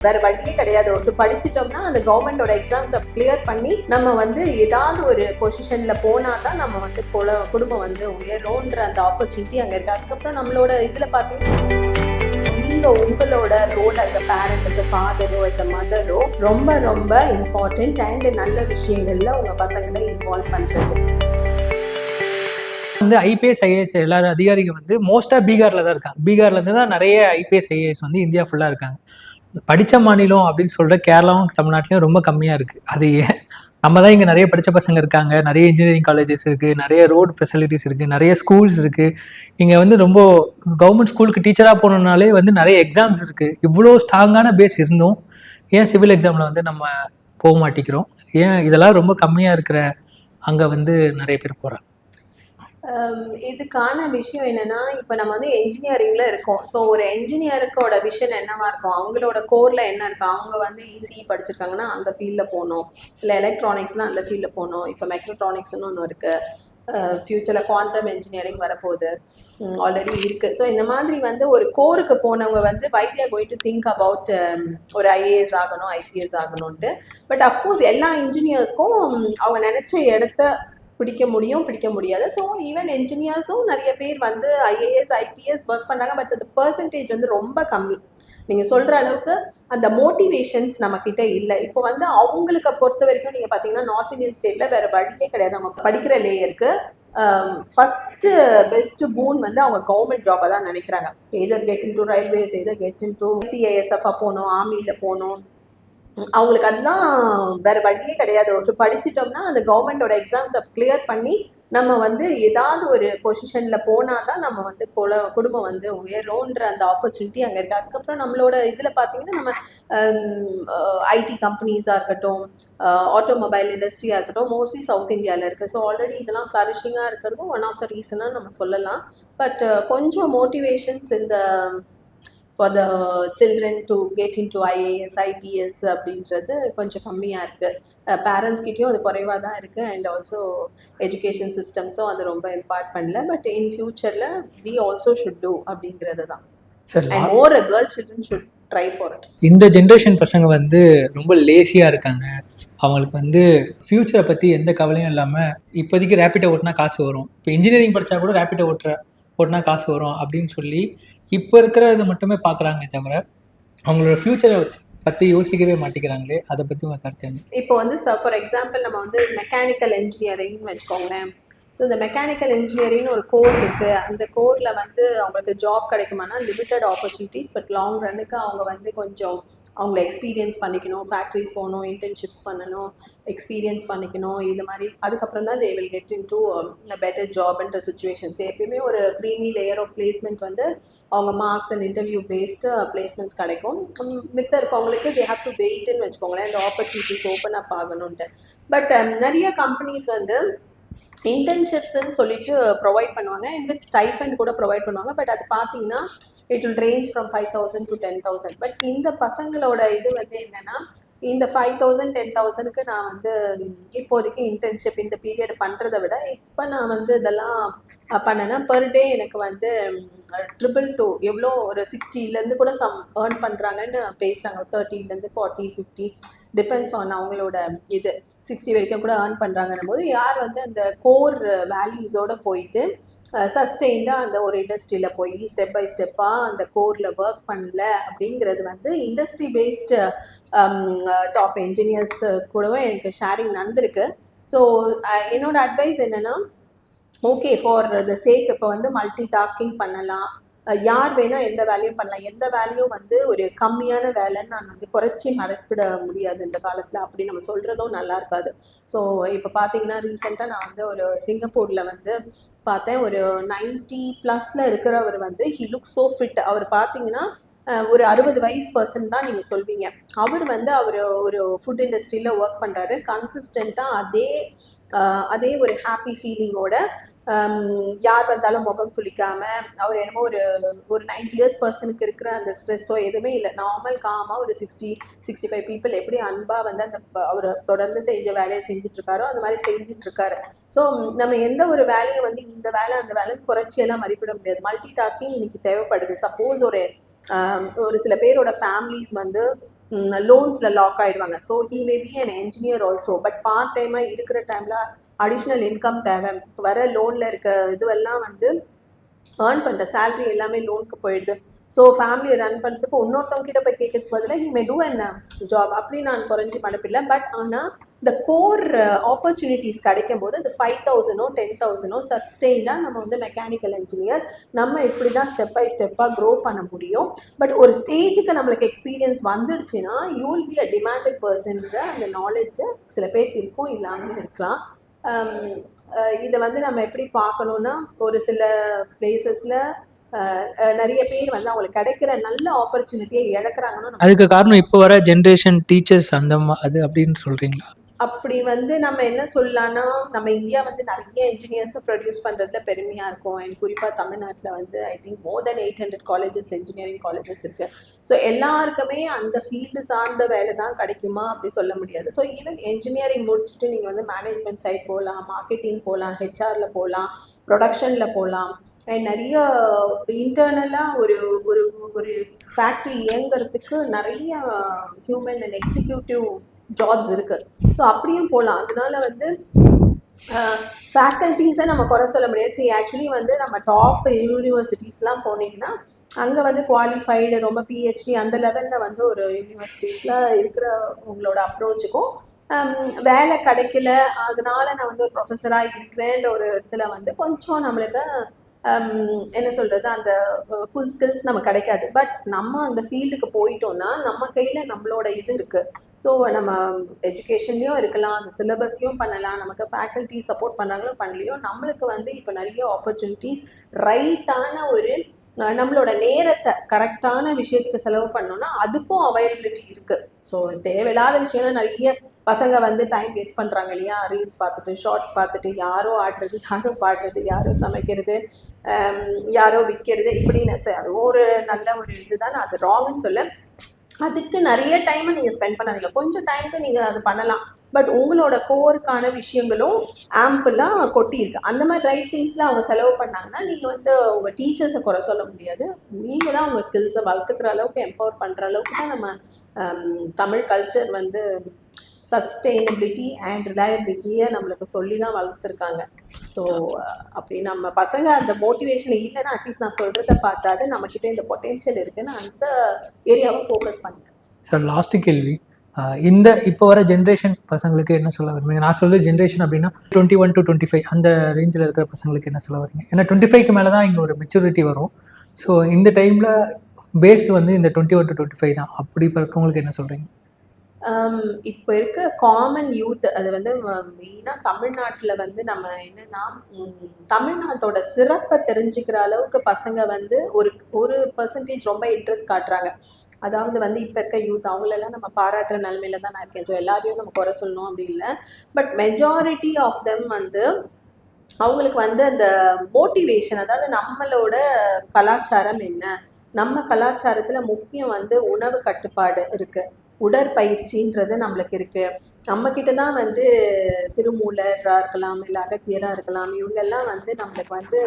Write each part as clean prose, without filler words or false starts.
வேற வழியே கிடையாது. ஒரு படிச்சிட்டோம்னா அந்த கவர்மெண்டோட எக்ஸாம்ஸை கிளியர் பண்ணி நம்ம வந்து ஏதாவது ஒரு பொசிஷன்ல போனா தான் நம்ம வந்து குடும்பம் வந்து உயரும்ன்ற அந்த ஆப்பர்ச்சுனிட்டி அங்க இருக்கு. அதுக்கப்புறம் நம்மளோட இதுல பாத்தீங்கன்னா உங்களோட role as a parent, as a ஃபாதரோ, அஸ் அ மதரோ ரொம்ப ரொம்ப இம்பார்ட்டன்ட். அண்ட் நல்ல விஷயங்கள்ல உங்க பசங்களை இன்வால்வ் பண்றது. வந்து ஐபிஎஸ் ஐஏஎஸ் எல்லாரும் அதிகாரிகள் வந்து மோஸ்டா பீகார்ல தான் இருக்காங்க. பீகார்ல இருந்து தான் நிறைய ஐபிஎஸ் ஐஏஎஸ் வந்து இந்தியா ஃபுல்லா இருக்காங்க. படிச்ச மாநிலம் அப்படின்னு சொல்ற கேரளாவும் தமிழ்நாட்டிலையும் ரொம்ப கம்மியா இருக்கு. அது ஏன் நம்ம தான் இங்க நிறைய படிச்ச பசங்க இருக்காங்க, நிறைய இன்ஜினியரிங் காலேஜஸ் இருக்கு, நிறைய ரோடு ஃபெசிலிட்டிஸ் இருக்கு, நிறைய ஸ்கூல்ஸ் இருக்கு. இங்க வந்து ரொம்ப கவர்மெண்ட் ஸ்கூலுக்கு டீச்சரா போனோம்னாலே வந்து நிறைய எக்ஸாம்ஸ் இருக்கு. இவ்வளோ ஸ்ட்ராங்கான பேஸ் இருந்தும் ஏன் சிவில் எக்ஸாம்ல வந்து நம்ம போக மாட்டேங்கிறோம்? ஏன் இதெல்லாம் ரொம்ப கம்மியா இருக்கிற அங்க வந்து நிறைய பேர் போறாங்க? இதுக்கான விஷயம் என்னன்னா, இப்ப நம்ம வந்து என்ஜினியரிங்ல இருக்கோம். ஸோ ஒரு என்ஜினியருக்கோட விஷன் என்னவா இருக்கும், அவங்களோட கோர்ல என்ன இருக்கு, அவங்க வந்து இசிஇ படிச்சிருக்காங்கன்னா அந்த ஃபீல்ட்ல போகணும், இல்லை எலக்ட்ரானிக்ஸ்னா அந்த ஃபீல்ட்ல போகணும். இப்போ மெக்ட்ரானிக்ஸ்னு ஒன்று இருக்கு, ஃபியூச்சர்ல குவாண்டம் இன்ஜினியரிங் வரப்போகுது, ஆல்ரெடி இருக்கு. ஸோ இந்த மாதிரி வந்து ஒரு கோருக்கு போனவங்க வந்து Vaidya going to think about ஒரு ஐஏஎஸ் ஆகணும், ஐபிஎஸ் ஆகணும்ட்டு. பட் அஃப்கோர்ஸ் எல்லா இன்ஜினியர்ஸ்க்கும் அவங்க நினைச்ச இடத்த பிடிக்க முடியாது. ஸோ ஈவன் என்ஜினியர்ஸும் நிறைய பேர் வந்து ஐஏஎஸ் ஐபிஎஸ் ஒர்க் பண்ணாங்க. பட் அந்த பர்சன்டேஜ் வந்து ரொம்ப கம்மி. நீங்கள் சொல்கிற அளவுக்கு அந்த மோட்டிவேஷன்ஸ் நம்மக்கிட்ட இல்லை. இப்போ வந்து அவங்களுக்கு பொறுத்த வரைக்கும் நீங்கள் பார்த்தீங்கன்னா நார்த் இந்தியன் ஸ்டேட்டில் வேறு வழியே கிடையாது. அவங்க படிக்கிற லேயருக்கு ஃபஸ்ட்டு பெஸ்ட் பூன் வந்து அவங்க கவர்மெண்ட் ஜாபை தான் நினைக்கிறாங்க. Either get into railways, either get into சிஐஎஸ்எஃப்ஆ போகணும், ஆர்மியில் போகணும். அவங்களுக்கு அதுதான் வேற வழியே கிடையாது. ஒரு படிச்சிட்டோம்னா அந்த கவர்மெண்டோட எக்ஸாம்ஸை கிளியர் பண்ணி நம்ம வந்து ஏதாவது ஒரு பொசிஷன்ல போனா தான் நம்ம வந்து குடும்பம் வந்து உயரும்ன்ற அந்த ஆப்பர்ச்சுனிட்டி அங்கே இருக்கு. அதுக்கப்புறம் நம்மளோட இதில் பார்த்தீங்கன்னா நம்ம ஐடி கம்பெனிஸாக இருக்கட்டும், ஆட்டோமொபைல் இண்டஸ்ட்ரியாக இருக்கட்டும், மோஸ்ட்லி சவுத் இந்தியாவில் இருக்குது. ஸோ ஆல்ரெடி இதெல்லாம் ஃப்ளரிஷிங்காக இருக்கிறதும் ஒன் ஆஃப் த ரீசனாக நம்ம சொல்லலாம். பட் கொஞ்சம் மோட்டிவேஷன்ஸ் இந்த for the children to get in to IAS IPS அப்படின்றது கொஞ்சம் கம்மியாக இருக்குது. பேரண்ட்ஸ்கிட்டையும் அது குறைவாக தான் இருக்குது. அண்ட் ஆல்சோ எஜுகேஷன் சிஸ்டம்ஸும் அது ரொம்ப இம்பார்ட் பண்ணல. பட் இன் ஃபியூச்சரில் வி ஆல்சோ ஷுட் டூ அப்படிங்கிறது தான். And more girl children should try for it. இந்த ஜென்ரேஷன் பசங்க வந்து ரொம்ப லேசியாக இருக்காங்க. அவங்களுக்கு வந்து ஃப்யூச்சரை பற்றி எந்த கவலையும் இல்லாமல் இப்போதைக்கு ரேப்பிட்டை ஓட்டினா காசு வரும், இப்போ இன்ஜினியரிங் படித்தா கூட ரேப்பிட்டை ஓட்டினா காசு வரும் அப்படின்னு சொல்லி இப்போ இருக்கிறத மட்டுமே பார்க்குறாங்களே தவிர அவங்களோட ஃப்யூச்சரை பற்றி யோசிக்கவே மாட்டேங்கிறாங்களே. அதை பற்றி உங்கள் கருத்து என்ன? இப்போ வந்து ஃபார் எக்ஸாம்பிள் நம்ம வந்து மெக்கானிக்கல் இன்ஜினியரிங்னு வச்சுக்கோங்களேன். ஸோ இந்த மெக்கானிக்கல் இன்ஜினியரிங்னு ஒரு கோர் இருக்குது. அந்த கோரில் வந்து அவங்களுக்கு ஜாப் கிடைக்குமானா லிமிட்டட் ஆப்பர்ச்சுனிட்டிஸ். பட் லாங் ரன்னுக்கு அவங்க வந்து கொஞ்சம் அவங்கள எக்ஸ்பீரியன்ஸ் பண்ணிக்கணும், ஃபேக்ட்ரிஸ் போகணும், இன்டர்ன்ஷிப்ஸ் பண்ணணும், எக்ஸ்பீரியன்ஸ் பண்ணிக்கணும். இது மாதிரி அதுக்கப்புறம் தான் they will get into better ஜாப்ன்ற சுச்சுவேஷன்ஸ். எப்பயுமே ஒரு க்ரீமி லேயர் ஆஃப் பிளேஸ்மெண்ட் வந்து அவங்க marks and interview based placements கிடைக்கும். மித்த இருக்கவங்களுக்கு தே ஹேவ் டு வெயிட்னு வச்சுக்கோங்களேன், இந்த ஆப்பர்ச்சுனிட்டிஸ் ஓப்பன் அப் ஆகணும்ன்ட்டு. பட் நிறைய கம்பெனிஸ் வந்து இன்டர்ன்ஷிப்ஸ்ன்னு சொல்லிட்டு ப்ரொவைட் பண்ணுவாங்க, அண்ட் வித் ஸ்டைஃபண்ட் கூட ப்ரொவைட் பண்ணுவாங்க. பட் அது பார்த்தீங்கன்னா it will range from 5,000 to 10,000. பட் இந்த பசங்களோட இது வந்து என்னன்னா, இந்த 5,000 10,000க்கு நான் வந்து இப்போதைக்கு இன்டர்ன்ஷிப் இந்த பீரியட் பண்ணுறதை விட இப்போ நான் வந்து இதெல்லாம் பண்ணேன்னா பர் டே எனக்கு வந்து 222 எவ்வளோ ஒரு 60லேருந்து கூட சம் ஏர்ன் பண்ணுறாங்கன்னு பேசுகிறாங்க. 30லேருந்து 40 50 டிபெண்ட்ஸ் ஆன் அவங்களோட இது 60 வரைக்கும் கூட ஏர்ன் பண்ணுறாங்கன்னும் போது யார் வந்து அந்த கோர் வேல்யூஸோடு போயிட்டு சஸ்டெயின்டாக அந்த ஒரு இண்டஸ்ட்ரியில் போய் ஸ்டெப் பை ஸ்டெப்பாக அந்த கோரில் ஒர்க் பண்ணல அப்படிங்கிறது வந்து இண்டஸ்ட்ரி பேஸ்டு டாப் என்ஜினியர்ஸ் கூடவும் எனக்கு ஷேரிங் நடந்திருக்கு. ஸோ என்னோட அட்வைஸ் என்னென்னா, ஓகே ஃபார் த சேக் இப்போ வந்து மல்டி டாஸ்கிங் பண்ணலாம், யார் வேணால் எந்த வேலையும் பண்ணலாம். எந்த வேலையும் வந்து ஒரு கம்மியான வேலைன்னு நான் வந்து குறைச்சி மறைப்பிட முடியாது இந்த காலத்தில். அப்படி நம்ம சொல்கிறதும் நல்லா இருக்காது. ஸோ இப்போ பார்த்தீங்கன்னா ரீசெண்டாக நான் வந்து ஒரு சிங்கப்பூரில் வந்து பார்த்தேன். ஒரு 90+ இருக்கிறவர் வந்து ஹி லுக் ஸோ ஃபிட். அவர் பார்த்தீங்கன்னா ஒரு 60 வயசு பர்சன் தான் நீங்கள் சொல்வீங்க. அவர் வந்து ஒரு ஃபுட் இண்டஸ்ட்ரியில் ஒர்க் பண்ணுறாரு. கன்சிஸ்டண்ட்டாக அதே ஒரு ஹாப்பி ஃபீலிங்கோட யார் வந்தாலும் முகம் சுளிக்காம, அவர் என்னமோ ஒரு 90 இயர்ஸ் பர்சனுக்கு இருக்கிற அந்த ஸ்ட்ரெஸ்ஸோ எதுவுமே இல்லை. நார்மல் காமாக ஒரு 60-65 பீப்புள் எப்படி அன்பாக வந்து அந்த அவர் தொடர்ந்து செஞ்ச வேலையை செஞ்சுட்ருக்காரோ அந்த மாதிரி செஞ்சிட்ருக்காரு. ஸோ நம்ம எந்த ஒரு வேலையை வந்து இந்த வேலை அந்த வேலைன்னு குறைச்சியெல்லாம் மதிப்பிட முடியாது. மல்டி டாஸ்கிங் இன்னைக்கு தேவைப்படுது. சப்போஸ் ஒரு சில பேரோட ஃபேமிலிஸ் வந்து லோன்ஸில் லாக் ஆகிடுவாங்க. So he may be an engineer also. But part டைமாக இருக்கிற டைமில் அடிஷ்னல் இன்கம் தேவை. வர லோனில் இருக்க இதுவெல்லாம் வந்து ஏர்ன் பண்ணுற சேலரி எல்லாமே லோனுக்கு போயிடுது. ஸோ ஃபேமிலியை ரன் பண்ணுறதுக்கு இன்னொருத்தவங்க கிட்ட போய் கேட்கறதுக்கு பதிலாக he may do an job. அப்படி நான் குறைஞ்சி மனப்பில்லை. பட் ஆனால் இந்த கோர் ஆப்பர்ச்சுனிட்டிஸ் கிடைக்கும் போது இந்த 5,000 10,000 சஸ்டெயின்டாக நம்ம வந்து மெக்கானிக்கல் இன்ஜினியர் நம்ம இப்படி தான் ஸ்டெப் பை ஸ்டெப்பாக க்ரோ பண்ண முடியும். பட் ஒரு ஸ்டேஜுக்கு நம்மளுக்கு எக்ஸ்பீரியன்ஸ் வந்துடுச்சுன்னா you will be a demanded பர்சன்ற அந்த நாலேஜை சில பேருக்கு இருக்கும், இல்லாமல் இருக்கலாம். இதை வந்து நம்ம எப்படி பார்க்கணுன்னா, ஒரு சில பிளேசஸில் நிறைய பேர் வந்து அவங்களுக்கு கிடைக்கிற நல்ல ஆப்பர்ச்சுனிட்டியை இழக்கிறாங்கன்னு. அதுக்கு காரணம் இப்போ வர ஜென்ரேஷன் டீச்சர்ஸ் அது அப்படின்னு சொல்கிறீங்களா? அப்படி வந்து நம்ம என்ன சொல்லலாம்னா, நம்ம இந்தியா வந்து நிறைய இன்ஜினியர்ஸை ப்ரொடியூஸ் பண்ணுறதுல பெருமையாக இருக்கும். அண்ட் குறிப்பாக தமிழ்நாட்டில் வந்து I think more then 800 colleges, engineering colleges இருக்குது. ஸோ எல்லாருக்குமே அந்த ஃபீல்டு சார்ந்த வேலை தான் கிடைக்குமா அப்படி சொல்ல முடியாது. ஸோ ஈவன் இன்ஜினியரிங் முடிச்சுட்டு நீங்கள் வந்து மேனேஜ்மெண்ட் சைட் போகலாம், மார்க்கெட்டிங் போகலாம், ஹெச்ஆரில் போகலாம், ப்ரொடக்ஷனில் போகலாம். அண்ட் நிறைய இன்டர்னலாக ஒரு ஒரு ஒரு ஃபேக்ட்ரி இயங்குறதுக்கு நிறைய ஹியூமன் அண்ட் எக்ஸிக்யூட்டிவ் ஜாப்ஸ் இருக்குது. ஸோ அப்படியும் போகலாம். அதனால வந்து ஃபேக்கல்ட்டிஸை நம்ம குறை சொல்ல முடியாது. ஸோ ஆக்சுவலி வந்து நம்ம டாப் யூனிவர்சிட்டிஸ்லாம் போனீங்கன்னா அங்கே வந்து குவாலிஃபைடு ரொம்ப பிஹெச்டி அந்த லெவலில் வந்து ஒரு யூனிவர்சிட்டிஸில் இருக்கிற உங்களோட அப்ரோச்சுக்கும் வேலை கிடைக்கல அதனால நான் வந்து ஒரு ப்ரொஃபஸராக இருக்கிறேன்ற ஒரு இடத்துல வந்து கொஞ்சம் நம்மளுக்கு என்ன சொல்கிறது, அந்த ஃபுல் ஸ்கில்ஸ் நமக்கு கிடைக்காது. பட் நம்ம அந்த ஃபீல்டுக்கு போயிட்டோம்னா நம்ம கையில் நம்மளோட இது இருக்குது. ஸோ நம்ம எஜுகேஷன்லேயும் இருக்கலாம், அந்த சிலபஸ்லையும் பண்ணலாம், நமக்கு ஃபேக்கல்ட்டி சப்போர்ட் பண்ணாங்களோ பண்ணலையோ நம்மளுக்கு வந்து இப்போ நிறைய ஆப்பர்ச்சுனிட்டிஸ் ரைட்டான ஒரு நம்மளோட நேரத்தை கரெக்டான விஷயத்துக்கு செலவு பண்ணோம்னா அதுக்கும் அவைலபிலிட்டி இருக்குது. ஸோ தேவையில்லாத விஷயம்லாம் நிறைய பசங்க வந்து டைம் வேஸ்ட் பண்ணுறாங்க இல்லையா, ரீல்ஸ் பார்த்துட்டு ஷார்ட்ஸ் பார்த்துட்டு யாரோ ஆடுறது, யாரோ பாடுறது, யாரோ சமைக்கிறது, யாரோ விற்கிறது, இப்படின்னு அது ஒரு நல்ல ஒரு இதுதான். அது ராங்னு சொல்ல. அதுக்கு நிறைய டைமை நீங்கள் ஸ்பெண்ட் பண்ணாதீங்க. கொஞ்சம் டைமுக்கு நீங்கள் அது பண்ணலாம். பட் உங்களோட கோருக்கான விஷயங்களும் ஆம்பிளாக கொட்டியிருக்கு. அந்த மாதிரி ரைட் திங்ஸில் அவங்க செலவு பண்ணாங்கன்னா நீங்கள் வந்து உங்கள் டீச்சர்ஸை குறை சொல்ல முடியாது. நீங்கள் தான் உங்கள் ஸ்கில்ஸை வளர்த்துக்கிற அளவுக்கு எம்பவர் பண்ணுற அளவுக்கு தான் நம்ம தமிழ் கல்ச்சர் வந்து சஸ்டெயினபிலிட்டி அண்ட் ரிலையபிலிட்டியை நம்மளுக்கு சொல்லி தான் வளர்த்துருக்காங்க. ஸோ அப்படி நம்ம பசங்க அந்த மோட்டிவேஷன் இல்லைன்னா அட்லீஸ்ட் நான் சொல்கிறத பார்த்தாது நம்மக்கிட்ட இந்த பொட்டென்ஷியல் இருக்குன்னு அந்த ஏரியாவை ஃபோக்கஸ் பண்ணுறேன். சார் லாஸ்ட்டு கேள்வி, இந்த இப்போ வர ஜென்ரேஷன் பசங்களுக்கு என்ன சொல்ல வருவீங்க? நான் சொல்கிறது ஜென்ரேஷன் அப்படின்னா 21 to 25 அந்த ரேஞ்சில் இருக்கிற பசங்களுக்கு என்ன சொல்ல வரீங்க? ஏன்னா 25க்கு மேலே தான் இங்கே ஒரு மெச்சூரிட்டி வரும். ஸோ இந்த டைமில் பேஸ் வந்து இந்த 21 to 25 தான். அப்படி இருக்கிறவங்களுக்கு என்ன சொல்கிறீங்க? இப்போ இருக்க காமன் யூத் அது வந்து மெயினாக தமிழ்நாட்டில் வந்து நம்ம என்னென்னா தமிழ்நாட்டோட சிறப்பை தெரிஞ்சுக்கிற அளவுக்கு பசங்க வந்து ஒரு பர்சன்டேஜ் ரொம்ப இன்ட்ரெஸ்ட் காட்டுறாங்க. அதாவது வந்து இப்போ இருக்க யூத் அவங்களெல்லாம் நம்ம பாராட்டுற நிலைமையில தான் நான் இருக்கேன். ஸோ எல்லாரையும் நம்ம குறை சொல்லணும் அப்படி இல்லை. பட் மெஜாரிட்டி ஆஃப் தெம் வந்து அவங்களுக்கு வந்து அந்த மோட்டிவேஷன், அதாவது நம்மளோட கலாச்சாரம் என்ன, நம்ம கலாச்சாரத்தில் முக்கியம் வந்து உணவு கட்டுப்பாடு இருக்குது, உடற்பயிற்சின்றது நம்மளுக்கு இருக்குது. நம்மக்கிட்ட தான் வந்து திருமூலராக இருக்கலாம், இல்லை அகத்தியராக இருக்கலாம், இவங்கெல்லாம் வந்து நம்மளுக்கு வந்து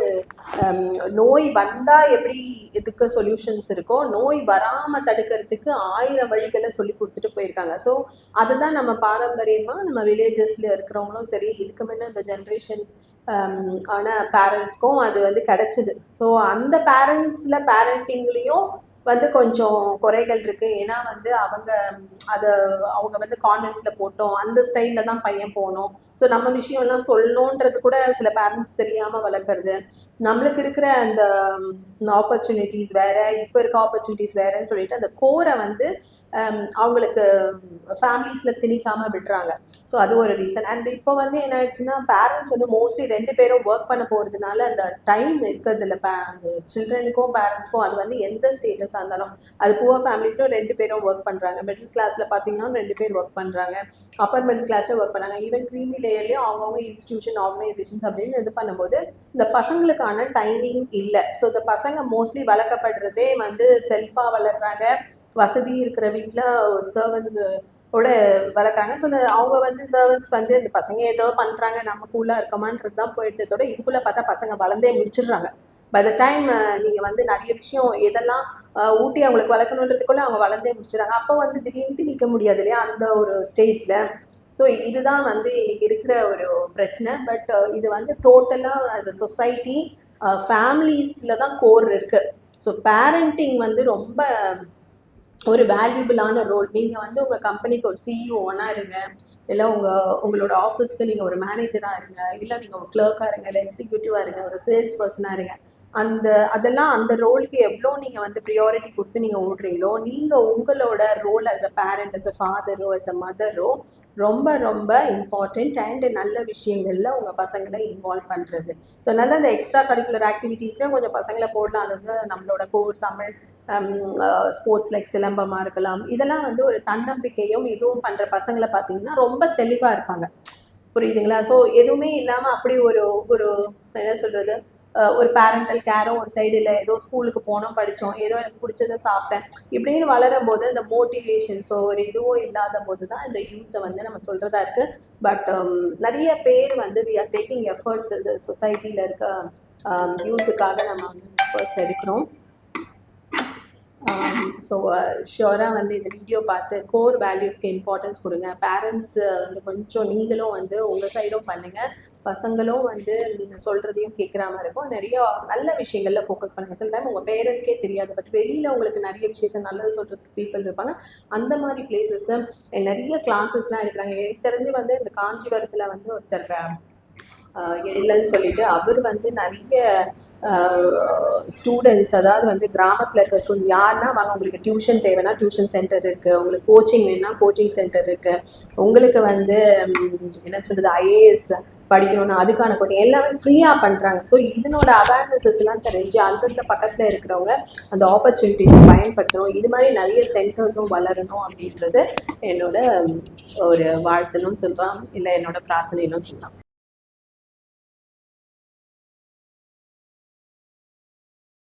நோய் வந்தால் எப்படி இதுக்கு சொல்யூஷன்ஸ் இருக்கோ நோய் வராமல் தடுக்கிறதுக்கு 1000 வழிகளை சொல்லி கொடுத்துட்டு போயிருக்காங்க. ஸோ அதுதான் நம்ம பாரம்பரியமாக நம்ம வில்லேஜஸில் இருக்கிறவங்களும் சரி, இதுக்கு முன்னே இந்த ஜென்ரேஷன் ஆன பேரண்ட்ஸ்க்கும் அது வந்து கிடச்சிது. ஸோ அந்த பேரண்டிங்லேயும் வந்து கொஞ்சம் குறைகள் இருக்குது. ஏன்னா வந்து அவங்க வந்து கான்வென்ட்ஸில் போட்டோம், அந்த ஸ்டைலில் தான் பையன் போகணும். ஸோ நம்ம விஷயம்லாம் சொல்லணுன்றது கூட சில பேரண்ட்ஸ் தெரியாமல் வளர்க்குறது. நம்மளுக்கு இருக்கிற அந்த ஆப்பர்ச்சுனிட்டிஸ் வேறு, இப்போ இருக்க ஆப்பர்ச்சுனிட்டிஸ் வேறுன்னு சொல்லிட்டு அந்த கோரை வந்து அவங்களுக்கு ஃபேமிலிஸில் திணிக்காமல் விடுறாங்க. ஸோ அது ஒரு ரீசன். அண்ட் இப்போ வந்து என்ன ஆயிடுச்சுன்னா பேரண்ட்ஸ் வந்து மோஸ்ட்லி 2 பேரும் ஒர்க் பண்ண போகிறதுனால அந்த டைம் இருக்கிறது இல்லை. சில்ட்ரனுக்கும் பேரண்ட்ஸ்க்கும் அது வந்து எந்த ஸ்டேட்டஸாக இருந்தாலும், அது புவர் ஃபேமிலிஸ்லும் 2 பேரும் ஒர்க் பண்ணுறாங்க. மிடில் கிளாஸில் பார்த்தீங்கன்னா 2 பேர் ஒர்க் பண்ணுறாங்க, அப்பர் மிடில் கிளாஸில் ஒர்க் பண்ணாங்க, ஈவன் க்ரீமி லேயர்லேயும் அவங்கவுங்க இன்ஸ்டியூஷன் ஆர்கனைசேஷன்ஸ் அப்படின்னு இது பண்ணும்போது இந்த பசங்களுக்கான டைமிங் இல்லை. ஸோ இந்த பசங்க மோஸ்ட்லி வளர்க்கப்படுறதே வந்து செல்ஃபாக வளர்கிறாங்க, வசதி இருக்கிற வீட்டில் சர்வன்ஸோட வளர்க்குறாங்க. ஸோ அவங்க வந்து சர்வன்ட்ஸ் வந்து இந்த பசங்க ஏதோ பண்ணுறாங்க நம்ம கூலாக இருக்கமான்றது தான் போயிட்டதோட இதுக்குள்ளே பார்த்தா பசங்க வளர்ந்தே முடிச்சிடுறாங்க. பை த டைம் நீங்கள் வந்து நிறைய விஷயம் எதெல்லாம் ஊட்டி அவங்களுக்கு வளர்க்கணுன்றதுக்குள்ள அவங்க வளர்ந்தே முடிச்சிடறாங்க. அப்போ வந்து திடீர்னு நிற்க முடியாது இல்லையா அந்த ஒரு ஸ்டேஜில். ஸோ இதுதான் வந்து இன்னைக்கு இருக்கிற ஒரு பிரச்சனை. பட் இது வந்து டோட்டலாக ஆஸ் அ சொசைட்டி ஃபேமிலிஸில் தான் கோர் இருக்குது. ஸோ பேரண்டிங் வந்து ரொம்ப ஒரு வேல்யூபிளான ரோல். நீங்கள் வந்து உங்கள் கம்பெனிக்கு ஒரு சிஇஓவாக இருங்க, இல்லை உங்களோட ஆஃபீஸ்க்கு நீங்கள் ஒரு மேனேஜராக இருங்க, இல்லை நீங்கள் ஒரு கிளர்க்காக இருங்க, இல்லை எக்ஸிக்யூட்டிவாக இருங்க, ஒரு சேல்ஸ் பர்சனாக இருங்க. அதெல்லாம் அந்த ரோலுக்கு எவ்வளோ நீங்கள் வந்து ப்ரியாரிட்டி கொடுத்து நீங்கள் ஓடுறீங்களோ, நீங்கள் உங்களோட role as a parent, as a ஃபாதரோ, ஆஸ் அ மதரோ ரொம்ப ரொம்ப இம்பார்ட்டண்ட். அண்ட் நல்ல விஷயங்களில் உங்கள் பசங்களை இன்வால்வ் பண்ணுறது. ஸோ அதனால அந்த எக்ஸ்ட்ரா கரிக்குலர் ஆக்டிவிட்டீஸ்லேயும் கொஞ்சம் பசங்களை போடலாம். அது வந்து நம்மளோட கோர் தமிழ் ஸ்போர்ட்ஸ் லைக் சிலம்பமாக இருக்கலாம். இதெல்லாம் வந்து ஒரு தன்னம்பிக்கையும் இதுவும் பண்ணுற பசங்களை பார்த்தீங்கன்னா ரொம்ப தெளிவாக இருப்பாங்க. புரியுதுங்களா? ஸோ எதுவுமே இல்லாமல் அப்படி ஒரு ஒரு என்ன சொல்கிறது, ஒரு பேரண்டல் கேரும் ஒரு சைடு இல்லை, ஏதோ ஸ்கூலுக்கு போனோம் படித்தோம், ஏதோ எனக்கு பிடிச்சதை சாப்பிட்டேன், இப்படின்னு வளரும் போது இந்த மோட்டிவேஷன்ஸோ ஒரு இதுவோ இல்லாத போது தான் இந்த யூத்தை வந்து நம்ம சொல்கிறதா இருக்குது. பட் நிறைய பேர் வந்து வி ஆர் டேக்கிங் எஃபர்ட்ஸ். இந்த சொசைட்டியில் இருக்க யூத்துக்காக நம்ம வந்து எஃபர்ட்ஸ் எடுக்கிறோம். ஸோ ஷுவராக வந்து இந்த வீடியோ பார்த்து கோர் வேல்யூஸ்க்கு இம்பார்ட்டன்ஸ் கொடுங்க. பேரண்ட்ஸ் வந்து கொஞ்சம் நீங்களும் வந்து உங்கள் சைடும் பண்ணுங்கள். பசங்களும் வந்து நீங்கள் சொல்கிறதையும் கேட்குற மாதிரி இருக்கும். நிறைய நல்ல விஷயங்களில் ஃபோக்கஸ் பண்ணுங்கள். சில டைம் உங்கள் பேரண்ட்ஸ்க்கே தெரியாது, பட் வெளியில் உங்களுக்கு நிறைய விஷயத்த நல்லது சொல்கிறதுக்கு பீப்புள் இருப்பாங்க. அந்த மாதிரி பிளேசஸை நிறைய கிளாஸஸ்லாம் எடுக்கிறாங்க. எனக்கு தெரிஞ்சு வந்து இந்த காஞ்சிபுரத்தில் வந்து ஒருத்தர் எழிலன்னு சொல்லிட்டு அவர் வந்து நிறைய ஸ்டூடெண்ட்ஸ், அதாவது வந்து கிராமத்தில் இருக்க ஸ்டூடெண்ட் யாருன்னா வாங்க, உங்களுக்கு டியூஷன் தேவைன்னா டியூஷன் சென்டர் இருக்குது, உங்களுக்கு கோச்சிங் வேணுன்னா கோச்சிங் சென்டர் இருக்குது, உங்களுக்கு வந்து என்ன சொல்கிறது ஐஏஎஸ் படிக்கணும்னா அதுக்கான கோச்சிங் எல்லாமே ஃப்ரீயாக பண்ணுறாங்க. ஸோ இதனோட அவேர்னஸஸ்லாம் தெரிஞ்சு அந்தந்த பக்கத்தில் இருக்கிறவங்க அந்த ஆப்பர்ச்சுனிட்டிஸை பயன்படுத்தணும். இது மாதிரி நிறைய சென்டர்ஸும் வளரணும் அப்படின்றது என்னோட ஒரு வாழ்த்துன்னு சொல்லலாம், இல்லை என்னோட பிரார்த்தனைன்னு சொல்லலாம்.